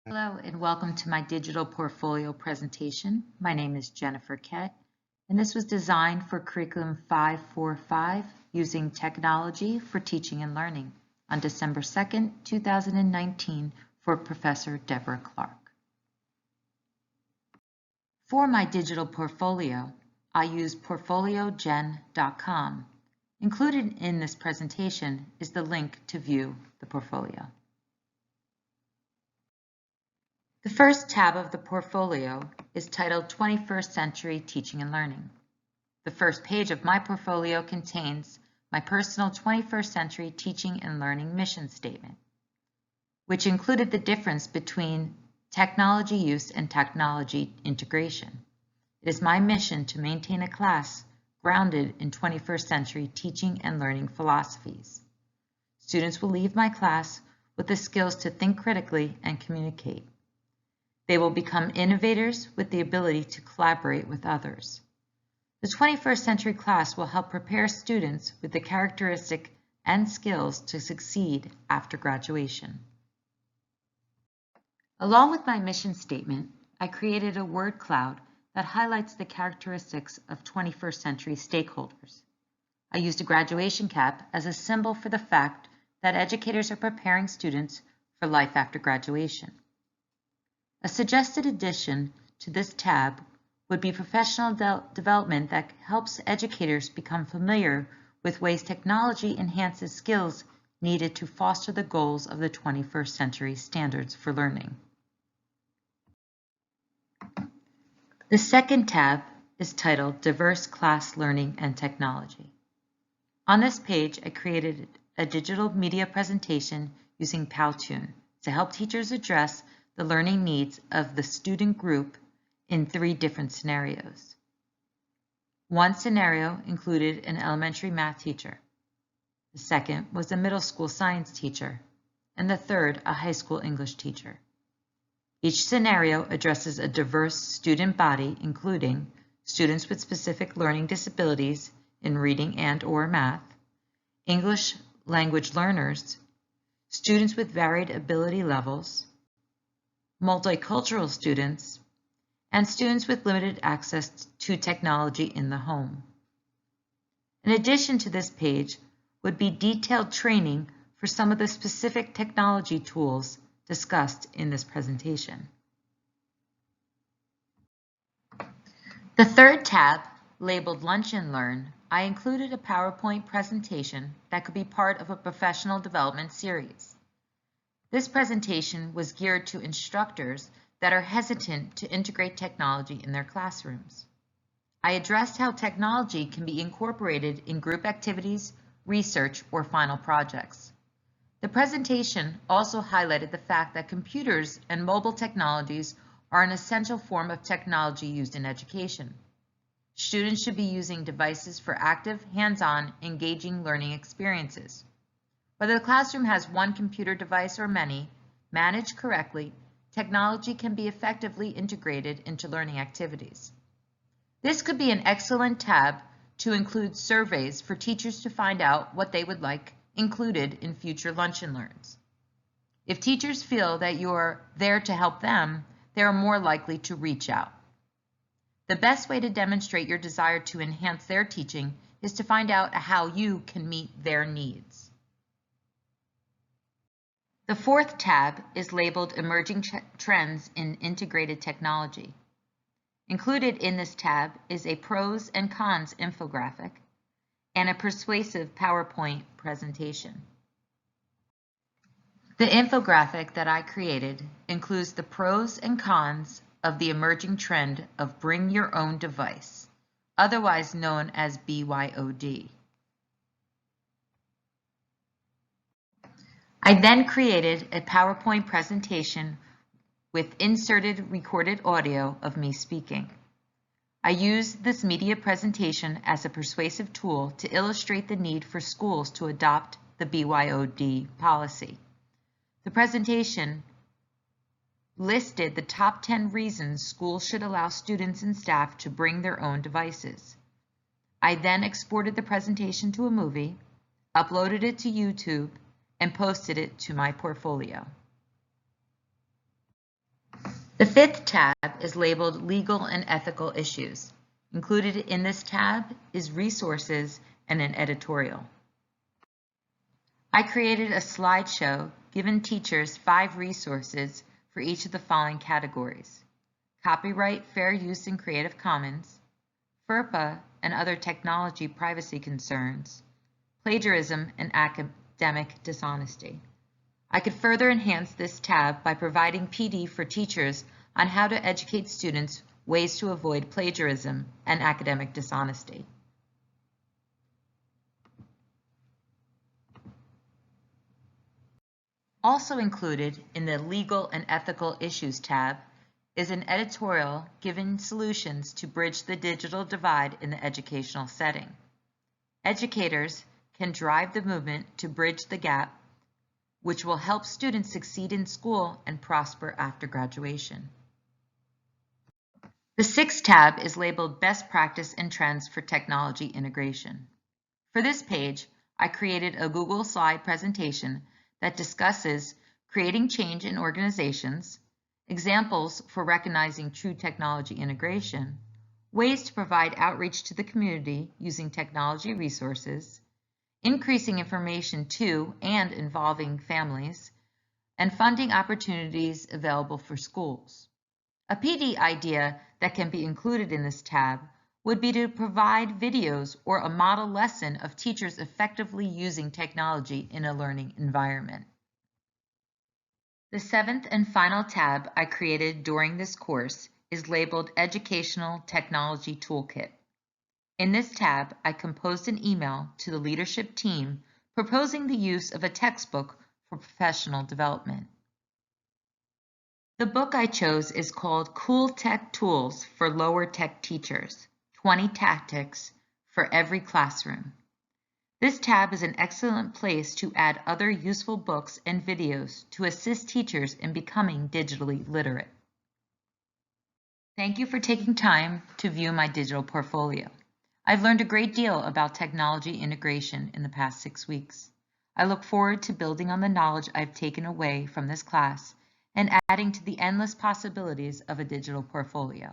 Hello and welcome to my digital portfolio presentation. My name is Jennifer Kett, and this was designed for Curriculum 545 using technology for teaching and learning on December 2nd, 2019 for Professor Deborah Clark. For my digital portfolio, I use portfoliogen.com. Included in this presentation is the link to view the portfolio. The first tab of the portfolio is titled 21st Century Teaching and Learning. The first page of my portfolio contains my personal 21st Century Teaching and Learning mission statement, which included the difference between technology use and technology integration. It is my mission to maintain a class grounded in 21st century teaching and learning philosophies. Students will leave my class with the skills to think critically and communicate. They will become innovators with the ability to collaborate with others. The 21st century class will help prepare students with the characteristic and skills to succeed after graduation. Along with my mission statement, I created a word cloud that highlights the characteristics of 21st century stakeholders. I used a graduation cap as a symbol for the fact that educators are preparing students for life after graduation. A suggested addition to this tab would be professional development that helps educators become familiar with ways technology enhances skills needed to foster the goals of the 21st century standards for learning. The second tab is titled Diverse Class Learning and Technology. On this page, I created a digital media presentation using Powtoon to help teachers address the learning needs of the student group in 3 different scenarios. One scenario included an elementary math teacher. The second was a middle school science teacher, and the third a high school English teacher. Each scenario addresses a diverse student body, including students with specific learning disabilities in reading and/or math, English language learners, students with varied ability levels, multicultural students, and students with limited access to technology in the home. In addition to this page would be detailed training for some of the specific technology tools discussed in this presentation. The third tab, labeled Lunch and Learn, I included a PowerPoint presentation that could be part of a professional development series. This presentation was geared to instructors that are hesitant to integrate technology in their classrooms. I addressed how technology can be incorporated in group activities, research, or final projects. The presentation also highlighted the fact that computers and mobile technologies are an essential form of technology used in education. Students should be using devices for active, hands-on, engaging learning experiences. Whether the classroom has one computer device or many, managed correctly, technology can be effectively integrated into learning activities. This could be an excellent tab to include surveys for teachers to find out what they would like included in future lunch and learns. If teachers feel that you're there to help them, they are more likely to reach out. The best way to demonstrate your desire to enhance their teaching is to find out how you can meet their needs. The fourth tab is labeled Emerging Trends in Integrated Technology. Included in this tab is a pros and cons infographic and a persuasive PowerPoint presentation. The infographic that I created includes the pros and cons of the emerging trend of bring your own device, otherwise known as BYOD. I then created a PowerPoint presentation with inserted recorded audio of me speaking. I used this media presentation as a persuasive tool to illustrate the need for schools to adopt the BYOD policy. The presentation listed the top 10 reasons schools should allow students and staff to bring their own devices. I then exported the presentation to a movie, uploaded it to YouTube, and posted it to my portfolio. The fifth tab is labeled Legal and Ethical Issues. Included in this tab is resources and an editorial. I created a slideshow giving teachers 5 resources for each of the following categories: copyright, fair use, and Creative Commons, FERPA and other technology privacy concerns, plagiarism, and academic dishonesty. I could further enhance this tab by providing PD for teachers on how to educate students ways to avoid plagiarism and academic dishonesty. Also included in the Legal and Ethical Issues tab is an editorial giving solutions to bridge the digital divide in the educational setting. Educators can drive the movement to bridge the gap, which will help students succeed in school and prosper after graduation. The sixth tab is labeled Best Practice and Trends for Technology Integration. For this page, I created a Google slide presentation that discusses creating change in organizations, examples for recognizing true technology integration, ways to provide outreach to the community using technology resources, increasing information to and involving families, and funding opportunities available for schools. A PD idea that can be included in this tab would be to provide videos or a model lesson of teachers effectively using technology in a learning environment. The seventh and final tab I created during this course is labeled Educational Technology Toolkit. In this tab, I composed an email to the leadership team proposing the use of a textbook for professional development. The book I chose is called Cool Tech Tools for Lower Tech Teachers: 20 Tactics for Every Classroom. This tab is an excellent place to add other useful books and videos to assist teachers in becoming digitally literate. Thank you for taking time to view my digital portfolio. I've learned a great deal about technology integration in the past 6 weeks. I look forward to building on the knowledge I've taken away from this class and adding to the endless possibilities of a digital portfolio.